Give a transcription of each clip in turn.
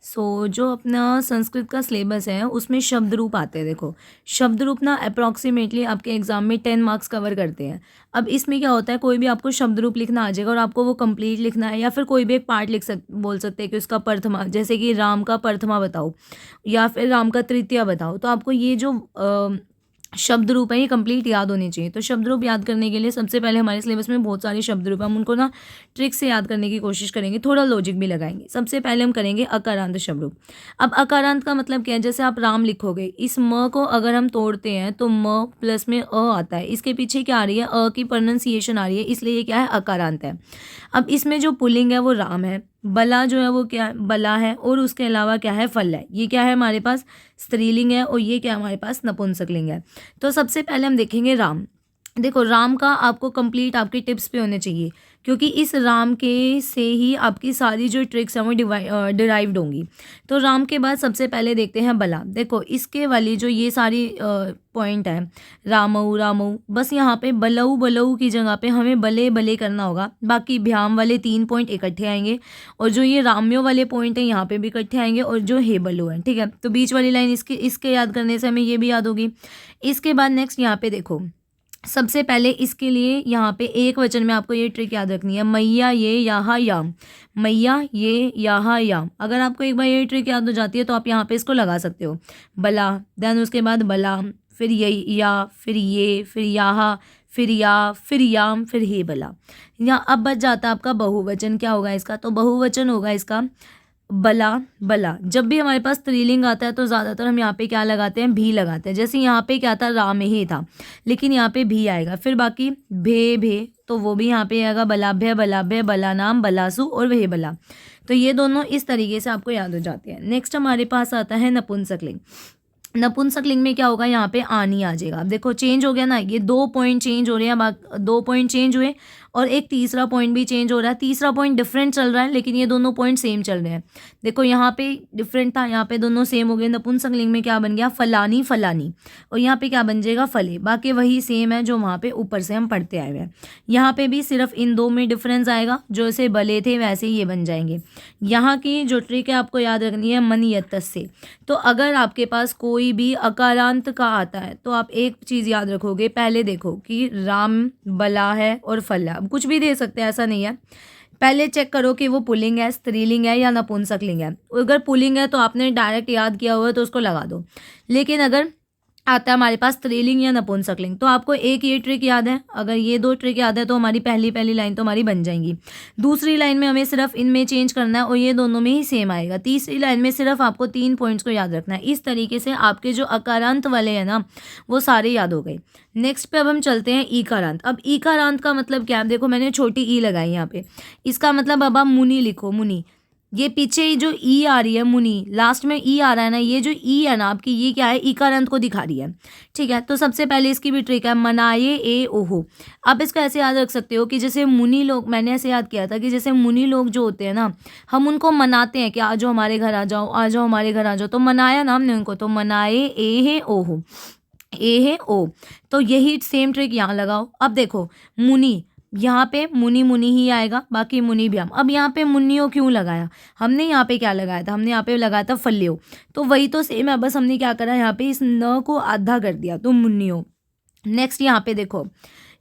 जो अपना संस्कृत का सिलेबस है उसमें शब्द रूप आते हैं। देखो शब्द रूप ना अप्रॉक्सीमेटली आपके एग्जाम में 10 मार्क्स कवर करते हैं। अब इसमें क्या होता है, कोई भी आपको शब्द रूप लिखना आ जाएगा और आपको वो कंप्लीट लिखना है, या फिर कोई भी एक पार्ट बोल सकते हैं कि उसका प्रथमा, जैसे कि राम का प्रथमा बताओ या फिर राम का तृतीया बताओ। तो आपको ये जो शब्द रूप है ये कंप्लीट याद होने चाहिए। तो शब्द रूप याद करने के लिए सबसे पहले हमारे सिलेबस में बहुत सारे शब्द रूप हैं, हम उनको ना ट्रिक से याद करने की कोशिश करेंगे, थोड़ा लॉजिक भी लगाएंगे। सबसे पहले हम करेंगे अकारांत शब्द रूप। अब अकारांत का मतलब क्या है, जैसे आप राम लिखोगे, इस म को अगर हम तोड़ते हैं तो म प्लस में अ आता है, इसके पीछे क्या आ रही है, अ की प्रोनाउंसिएशन आ रही है, इसलिए ये क्या है, अकारांत है। अब इसमें जो पुल्लिंग है वो राम है, बला जो है वो क्या है, बला है, और उसके अलावा क्या है, फल है। ये क्या है हमारे पास, स्त्रीलिंग है, और ये क्या हमारे पास नपुंसकलिंग है। तो सबसे पहले हम देखेंगे राम। देखो राम का आपको कंप्लीट आपके टिप्स पे होने चाहिए, क्योंकि इस राम के से ही आपकी सारी जो ट्रिक्स हैं वो डिराइव्ड होंगी। तो राम के बाद सबसे पहले देखते हैं बला। देखो इसके वाली जो ये सारी पॉइंट है, रामऊ रामऊ, बस यहाँ पे बलऊ बलऊ की जगह पे हमें बले बले करना होगा। बाकी भ्याम वाले 3 पॉइंट इकट्ठे आएंगे, और जो ये राम्यो वाले पॉइंट है यहाँ पे भी इकट्ठे आएंगे, और जो हे बलू है, ठीक है। तो बीच वाली लाइन इसके याद करने से हमें ये भी याद होगी। इसके बाद नेक्स्ट यहाँ पे देखो, सबसे पहले इसके लिए यहाँ पे एक वचन में आपको ये ट्रिक याद रखनी है, मैया ये यहाँ याम, मैया ये यहाँ याम। अगर आपको एक बार ये ट्रिक याद हो जाती है तो आप यहाँ पे इसको लगा सकते हो, बला, देन उसके बाद बला, फिर ये या, फिर ये, फिर यहाँ, फिर या, फिर याम, फिर हे बला। यहाँ अब बच जाता है आपका बहुवचन। क्या होगा इसका, तो बहुवचन होगा इसका बला बला। जब भी हमारे पास स्त्रीलिंग आता है तो ज़्यादातर हम यहाँ पे क्या लगाते हैं, भी लगाते हैं। जैसे यहाँ पे क्या था, राम ही था, लेकिन यहाँ पे भी आएगा। फिर बाकी भे भे, तो वो भी यहाँ पे आएगा, बलाभ्य बलाभ्य, बला नाम, बलासु और वह बला। तो ये दोनों इस तरीके से आपको याद हो जाते हैं। नेक्स्ट हमारे पास आता है नपुंसकलिंग। नपुंसकलिंग में क्या होगा, यहाँ पे आनी आ जाएगा। अब देखो चेंज हो गया ना, ये 2 पॉइंट चेंज हो रहे हैं, 2 पॉइंट चेंज हुए, और एक तीसरा पॉइंट भी चेंज हो रहा है। तीसरा पॉइंट डिफरेंट चल रहा है, लेकिन ये दोनों पॉइंट सेम चल रहे हैं। देखो यहाँ पे डिफरेंट था, यहाँ पे दोनों सेम हो गए। नपुंसकलिंग में क्या बन गया, फलानी फलानी, और यहाँ पे क्या बन जाएगा, फले। बाकी वही सेम है जो वहाँ पे ऊपर से हम पढ़ते आए हुए हैं। यहाँ पे भी सिर्फ इन दो में डिफरेंस आएगा, जो ऐसे बले थे वैसे ही ये बन जाएंगे। यहाँ की जो ट्रिक है आपको याद रखनी है, मनियत से। तो अगर आपके पास कोई भी अकारांत का आता है तो आप एक चीज़ याद रखोगे, पहले देखो कि राम बला है और फल है। अब कुछ भी दे सकते हैं, ऐसा नहीं है। पहले चेक करो कि वो पुल्लिंग है, स्त्रीलिंग है या नपुंसकलिंग है। अगर पुल्लिंग है तो आपने डायरेक्ट याद किया हुआ है तो उसको लगा दो, लेकिन अगर आता है हमारे पास स्त्रीलिंग या नपुंसकलिंग तो आपको एक ये ट्रिक याद है। अगर ये 2 ट्रिक याद है तो हमारी पहली लाइन तो हमारी बन जाएंगी। दूसरी लाइन में हमें सिर्फ इनमें चेंज करना है और ये दोनों में ही सेम आएगा। तीसरी लाइन में सिर्फ आपको 3 पॉइंट्स को याद रखना है। इस तरीके से आपके जो अकारांत वाले हैं ना वो सारे याद हो गए। नेक्स्ट पे अब हम चलते हैं ईकारांत। अब ईकारांत का मतलब क्या है, देखो मैंने छोटी ई लगाई यहाँ पे, इसका मतलब अब आप मुनि लिखो, मुनि। ये पीछे जो ई आ रही है, मुनि, लास्ट में ई आ रहा है ना, ये जो ई है ना आपकी, ये क्या है, ईकारांत को दिखा रही है, ठीक है। तो सबसे पहले इसकी भी ट्रिक है, मनाए ए ओहो। आप इसको ऐसे याद रख सकते हो कि जैसे मुनि लोग, मैंने ऐसे याद किया था कि जैसे मुनि लोग जो होते हैं ना, हम उनको मनाते हैं कि आ जाओ हमारे घर आ जाओ, आ जाओ हमारे घर आ जाओ, तो मनाया ना हमने उनको, तो मनाए ए है ओहो, ए है ओ। तो यही सेम ट्रिक यहाँ लगाओ। अब देखो मुनि, यहाँ पे मुनि मुनि ही आएगा, बाकी मुनि भी हम। अब यहाँ पे मुनियो क्यों लगाया, हमने यहाँ पे क्या लगाया था, हमने यहाँ पे लगाया था फल्यो। तो वही तो सेम है, बस हमने क्या करा, यहाँ पे इस न को आधा कर दिया, तो मुनियो। नेक्स्ट यहाँ पे देखो,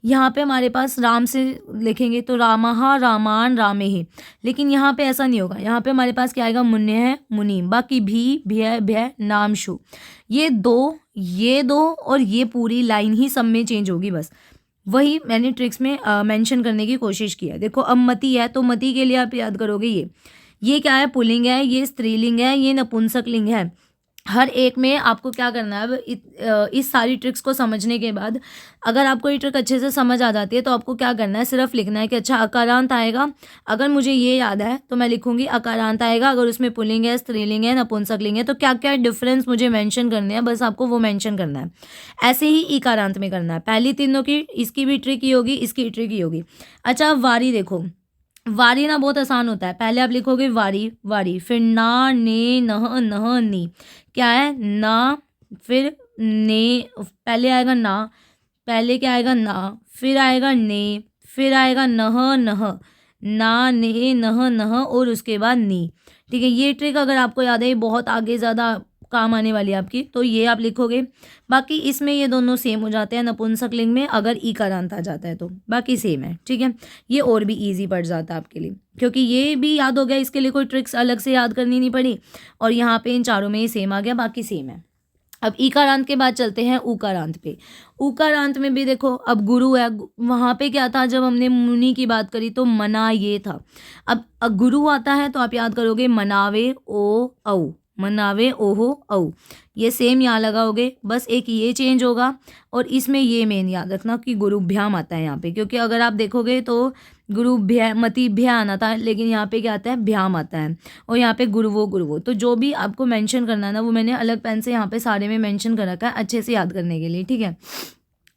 यहाँ पे हमारे पास राम से लिखेंगे तो रामहा रामान रामे ही, लेकिन यहाँ पे ऐसा नहीं होगा। यहाँ पे हमारे पास क्या आएगा, मुन्य है मुनि, बाकी भी भय भय नामशु। ये दो और ये पूरी लाइन ही सब में चेंज होगी, बस वही मैंने ट्रिक्स में मेंशन करने की कोशिश की है। देखो अब मति है तो मति के लिए आप याद करोगे ये क्या है, पुल्लिंग है, ये स्त्रीलिंग है, ये नपुंसकलिंग है। हर एक में आपको क्या करना है, अब इस सारी ट्रिक्स को समझने के बाद अगर आपको ये ट्रिक अच्छे से समझ आ जाती है तो आपको क्या करना है, सिर्फ लिखना है कि अच्छा अकारांत आएगा। अगर मुझे ये याद है तो मैं लिखूंगी अकारांत आएगा, अगर उसमें पुल्लिंग है, स्त्रीलिंग है, नपुंसकलिंग है, तो क्या क्या डिफरेंस मुझे मेंशन करने हैं, बस आपको वो मेंशन करना है। ऐसे ही इकारांत में करना है। पहली तीनों की, इसकी भी ट्रिक ही होगी, इसकी ट्रिक ही होगी। अच्छा वारी देखो, वारी ना बहुत आसान होता है। पहले आप लिखोगे वारी वारी, फिर ना ने नह नह नी, क्या है ना, फिर ने, पहले आएगा ना, पहले क्या आएगा ना, फिर आएगा ने, फिर आएगा नह नह, ना, ने, नह, नह और उसके बाद नी। ठीक है, ये ट्रिक अगर आपको याद है, ये बहुत आगे ज़्यादा काम आने वाली है आपकी, तो ये आप लिखोगे। बाकी इसमें ये दोनों सेम हो जाते हैं नपुंसक लिंग में, अगर ईकारांत आ जाता है तो बाकी सेम है। ठीक है, ये और भी ईजी पड़ जाता है आपके लिए, क्योंकि ये भी याद हो गया, इसके लिए कोई ट्रिक्स अलग से याद करनी नहीं पड़ी, और यहाँ पे इन चारों में ये सेम आ गया, बाकी सेम है। अब ईकारांत के बाद चलते हैं ऊकारांत पे। ऊकारांत में भी देखो, अब गुरु है, वहाँ पे क्या था, जब हमने मुनि की बात करी तो मना ये था। अब गुरु आता है तो आप याद करोगे मनावे ओ औ, मनावे ओहो औ, ये सेम यहाँ लगाओगे, बस एक ये चेंज होगा। और इसमें ये मेन याद रखना कि गुरुभ्याम आता है यहाँ पे, क्योंकि अगर आप देखोगे तो गुरुभ्या मतिभ्या आना था, लेकिन यहाँ पे क्या आता है, भ्याम आता है, और यहाँ पे गुरुवो। तो जो भी आपको मेंशन करना है ना, वो मैंने अलग पेन से यहाँ पे सारे में मेंशन कर रखा है, अच्छे से याद करने के लिए। ठीक है,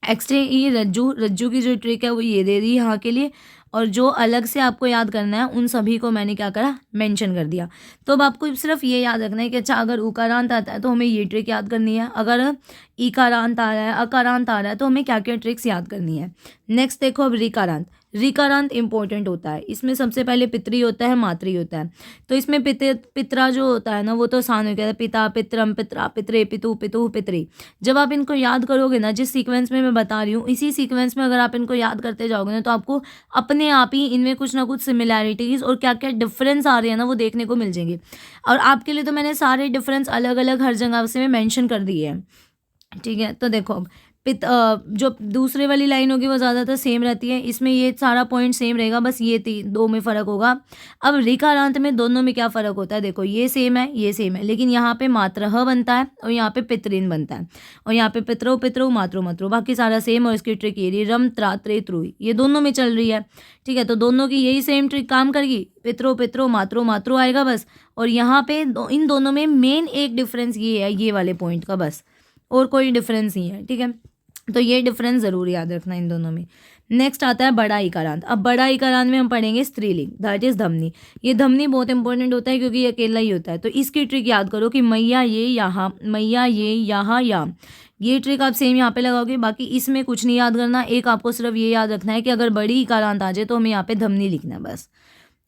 एक्स्ट्रा ये रज्जू की जो ट्रिक है वो ये दे दी यहाँ के लिए, और जो अलग से आपको याद करना है उन सभी को मैंने क्या करा, मेंशन कर दिया। तो अब आपको सिर्फ ये याद रखना है कि अच्छा, अगर उकारांत आता है तो हमें ये ट्रिक याद करनी है, अगर इकारांत आ रहा है, अकारांत आ रहा है, तो हमें क्या क्या ट्रिक्स याद करनी है। नेक्स्ट देखो, अब रिकारांत। रिकारांत इंपॉर्टेंट होता है, इसमें सबसे पहले पितरी होता है, मातृ होता है। तो इसमें पितरा जो होता है ना, वो तो आसान हो गया, पिता, पितरम, पितरा, पितरे, पितु, पितुः, पितरी। जब आप इनको याद करोगे ना, जिस सीक्वेंस में मैं बता रही हूँ, इसी सीक्वेंस में अगर आप इनको याद करते जाओगे ना, तो आपको अपने आप ही इनमें कुछ ना कुछ सिमिलैरिटीज़ और क्या क्या डिफरेंस आ रहे हैं ना, वो देखने को मिल जाएंगे। और आपके लिए तो मैंने सारे डिफरेंस अलग अलग हर जगह से मैं मेंशन कर दिए हैं। ठीक है, तो देखो, अब जो दूसरे वाली लाइन होगी वो ज़्यादातर सेम रहती है, इसमें ये सारा पॉइंट सेम रहेगा, बस ये दो में फ़र्क होगा। अब रिकारांत में दोनों में क्या फ़र्क होता है, देखो ये सेम है, ये सेम है, लेकिन यहाँ पे मात्र ह बनता है और यहाँ पे पितरीन बनता है, और यहाँ पे पितरो पितरो मात्रो मात्रो, बाकी सारा सेम। और इसकी ट्रिक ये रही, रम त्रा त्रे त्रुई, ये दोनों में चल रही है। ठीक है, तो दोनों की यही सेम ट्रिक काम करेगी, पितरो पितरो मात्रो मात्रो आएगा बस। और यहाँ पे इन दोनों में मेन एक डिफरेंस ये है, ये वाले पॉइंट का, बस और कोई डिफरेंस नहीं है। ठीक है, तो ये डिफरेंस ज़रूर याद रखना इन दोनों में। नेक्स्ट आता है बड़ा इकारांत। अब बड़ा इकारांत में हम पढ़ेंगे स्त्रीलिंग, दैट इज धमनी। ये धमनी बहुत इंपॉर्टेंट होता है, क्योंकि ये अकेला ही होता है। तो इसकी ट्रिक याद करो कि मैया ये यहाँ, मैया ये यहाँ या, ये ट्रिक आप सेम यहाँ पे लगाओगे, बाकी इसमें कुछ नहीं याद करना। एक आपको सिर्फ ये याद रखना है कि अगर बड़ी इकारांत आ जाए तो हमें यहाँ पे धमनी लिखना है, बस।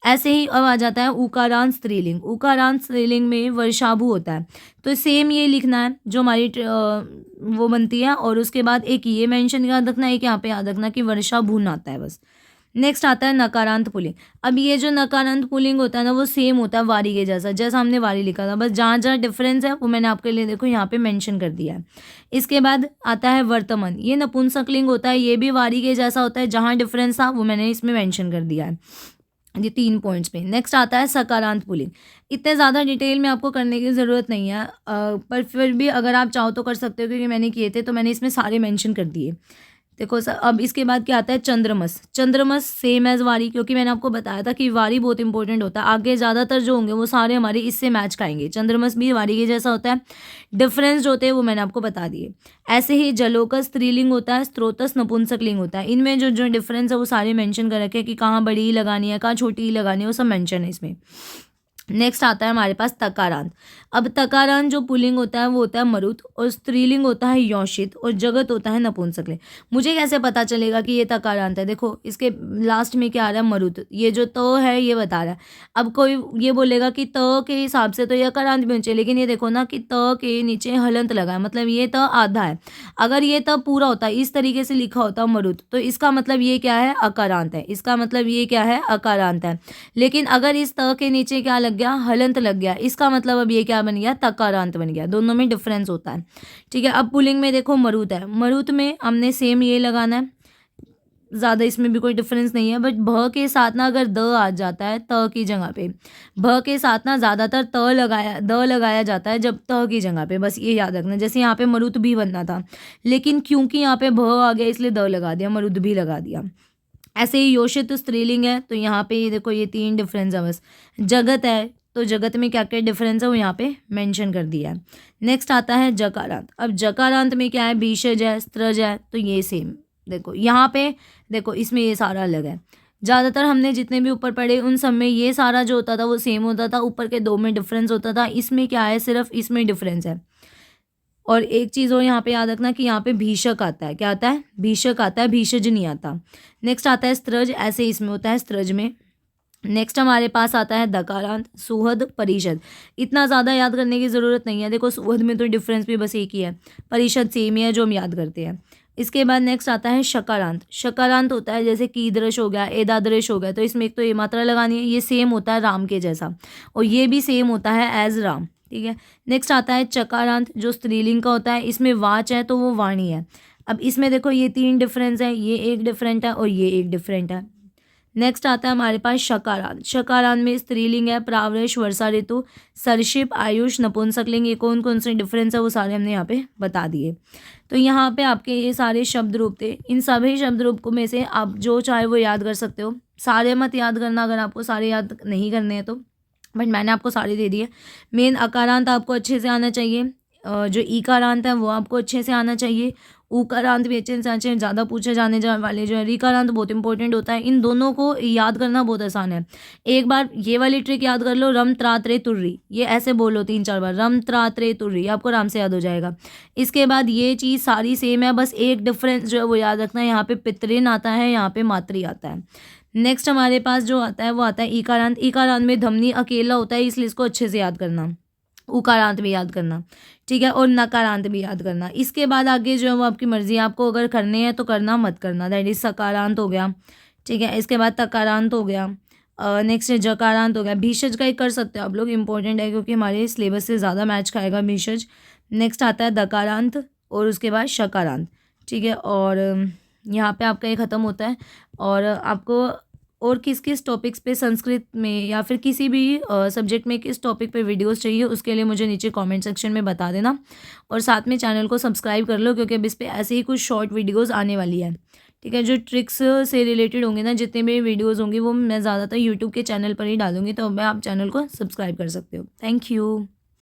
ऐसे ही अब आ जाता है उकारांत स्त्रीलिंग। उकारांत स्त्रीलिंग में वर्षाभु होता है, तो सेम ये लिखना है जो हमारी वो बनती है, और उसके बाद एक ये मेंशन याद रखना है, एक यहाँ पे याद रखना कि वर्षाभून आता है, बस। नेक्स्ट आता है नकारांत पुल्लिंग। अब ये जो नकारांत पुल्लिंग होता है ना, वो सेम होता है वारी के जैसा, जैसा हमने वारी लिखा था, बस जहाँ जहाँ डिफरेंस है वो मैंने आपके लिए देखो यहाँ पे मेंशन कर दिया है। इसके बाद आता है वर्तमान। ये नपुंसकलिंग होता है, ये भी वारी के जैसा होता है, जहाँ डिफरेंस था वो मैंने इसमें मेंशन कर दिया है, ये 3 पॉइंट्स पे। नेक्स्ट आता है सकारांत पुल्लिंग। इतने ज़्यादा डिटेल में आपको करने की ज़रूरत नहीं है, पर फिर भी अगर आप चाहो तो कर सकते हो, क्योंकि मैंने किए थे तो मैंने इसमें सारे मेंशन कर दिए। देखो सर, अब इसके बाद क्या आता है चंद्रमस। चंद्रमस सेम एज वारी, क्योंकि मैंने आपको बताया था कि वारी बहुत इंपॉर्टेंट होता है, आगे ज़्यादातर जो होंगे वो सारे हमारे इससे मैच खाएंगे। चंद्रमस भी वारी के जैसा होता है, डिफरेंस जो होते हैं वो मैंने आपको बता दिए। ऐसे ही जलोकस स्त्रीलिंग होता है, स्त्रोतस नपुंसकलिंग होता है। इनमें जो जो डिफरेंस है वो सारे मेंशन कर रखे हैं कि कहाँ बड़ी ई लगानी है, कहाँ छोटी ई लगानी है, वो सब मेंशन है इसमें। नेक्स्ट आता है हमारे पास तकारांत। अब तकारांत जो पुल्लिंग होता है वो होता है मरुत, और स्त्रीलिंग होता है यौशित, और जगत होता है नपुंसकलिंग। मुझे कैसे पता चलेगा कि ये तकारांत है, देखो इसके लास्ट में क्या आ रहा है, मरुत। ये जो त है ये बता रहा है। अब कोई ये बोलेगा कि त के हिसाब से तो ये अकारांत भी होना चाहिए, लेकिन ये देखो ना कि त के नीचे हलंत लगा है, मतलब ये त आधा है। अगर ये त पूरा होता है, इस तरीके से लिखा होता मरुत, तो इसका मतलब ये क्या है, अकारांत है। इसका मतलब ये क्या है, अकारांत है। लेकिन अगर इस त के नीचे क्या लग गया, हलंत लग गया, इसका मतलब अब ये क्या बन गया, तकारांत बन गया। दोनों में डिफरेंस होता है। ठीक है, अब पुल्लिंग में देखो मरुत है, मरुत में हमने सेम ये लगाना है, ज़्यादा इसमें भी कोई डिफरेंस नहीं है। बट भ के साथ ना अगर द आ जाता है त की जगह पे, भ के साथ ना ज़्यादातर द लगाया जाता है जब त की जगह पे, बस ये याद रखना। जैसे यहाँ पे मरुत भी बनना था, लेकिन क्योंकि यहाँ पे भ आ गया इसलिए द लगा दिया, मरुत भी लगा दिया। ऐसे ही योषित स्त्रीलिंग है, तो यहाँ पे ये देखो ये 3 डिफरेंस है बस। जगत है, तो जगत में क्या क्या डिफरेंस है वो यहाँ पे मेंशन कर दिया है। नेक्स्ट आता है जकारांत। अब जकारांत में क्या है, बीशज है, स्त्रज है, तो ये सेम देखो यहाँ पे, देखो इसमें ये सारा अलग है। ज़्यादातर हमने जितने भी ऊपर पढ़े उन सब में ये सारा जो होता था वो सेम होता था, ऊपर के 2 में डिफरेंस होता था। इसमें क्या है, सिर्फ इसमें डिफरेंस है। और एक चीज़ और यहाँ पे याद रखना कि यहाँ पे भीषक आता है, क्या आता है, भीषक आता है, भीषज नहीं आता। नेक्स्ट आता है स्त्रज। ऐसे इसमें होता है स्त्रज में, नेक्स्ट हमारे पास आता है दकारांत, सुहद, परिषद। इतना ज़्यादा याद करने की ज़रूरत नहीं है, देखो सुहद में तो डिफरेंस भी बस एक ही है, परिषद सेम ही है जो हम याद करते हैं। इसके बाद नेक्स्ट आता है शकारांत। शकारांत होता है जैसे कीदृश हो गया, एदादृश हो गया, तो इसमें एक तो ये मात्रा लगानी है, ये सेम होता है राम के जैसा, और ये भी सेम होता है एज राम, ठीक है। नेक्स्ट आता है चकारांत, जो स्त्रीलिंग का होता है, इसमें वाच है तो वो वाणी है। अब इसमें देखो ये 3 डिफरेंस है, ये एक डिफरेंट है और ये एक डिफरेंट है। नेक्स्ट आता है हमारे पास शकारांत। शकारांत में स्त्रीलिंग है, प्रावरेश, वर्षा ऋतु, सरशिप, आयुष, नपुंसकलिंग। ये कौन कौन से डिफरेंस है वो सारे हमने यहाँ पे बता दिए। तो यहाँ पे आपके ये सारे शब्द रूप थे, इन सभी शब्द रूप को में से आप जो चाहे वो याद कर सकते हो। सारे मत याद करना अगर आपको सारे याद नहीं करने हैं तो, बट मैंने आपको सारे दे दिए। मेन अकारांत आपको अच्छे से आना चाहिए, जो ईकारांत है वो आपको अच्छे से आना चाहिए, उकारांत भी अच्छे से आना चाहिए। ज़्यादा पूछे जाने वाले जो है रीकारांत बहुत इंपॉर्टेंट होता है, इन दोनों को याद करना बहुत आसान है। एक बार ये वाली ट्रिक याद कर लो, रम त्रा त्रे तुर्री, ये ऐसे बोलो 3-4 बार, रम त्रा त्रे तुर्री, आपको आराम से याद हो जाएगा। इसके बाद ये चीज़ सारी सेम है, बस एक डिफरेंस जो है वो याद रखना है, यहाँ पे पितृन आता है, यहाँ पे मातृ आता है। नेक्स्ट हमारे पास जो आता है वो आता है ईकारांत। ईकारांत में धमनी अकेला होता है, इसलिए इसको अच्छे से याद करना। उकारांत भी याद करना, ठीक है, और नकारांत भी याद करना। इसके बाद आगे जो है वो आपकी मर्जी है, आपको अगर करने हैं तो करना, मत करना। दैट इज सकारांत हो गया, ठीक है। इसके बाद तकारांत हो गया, नेक्स्ट जकारांत हो गया। भीषज का एक कर सकते हो आप लोग, इंपॉर्टेंट है क्योंकि हमारे सिलेबस से ज़्यादा मैच खाएगा भीषज। नेक्स्ट आता है दकारांत और उसके बाद शकारांत, ठीक है। और यहाँ पे आपका ये ख़त्म होता है। और आपको और किस किस टॉपिक्स पे संस्कृत में या फिर किसी भी सब्जेक्ट में किस टॉपिक पे वीडियोस चाहिए, उसके लिए मुझे नीचे कमेंट सेक्शन में बता देना। और साथ में चैनल को सब्सक्राइब कर लो, क्योंकि अब इस पे ऐसे ही कुछ शॉर्ट वीडियोस आने वाली है, ठीक है। जो ट्रिक्स से रिलेटेड होंगे ना, जितने भी वीडियोज़ होंगी वो मैं ज़्यादातर यूट्यूब के चैनल पर ही डालूंगी, तो मैं आप चैनल को सब्सक्राइब कर सकते हो। Thank you.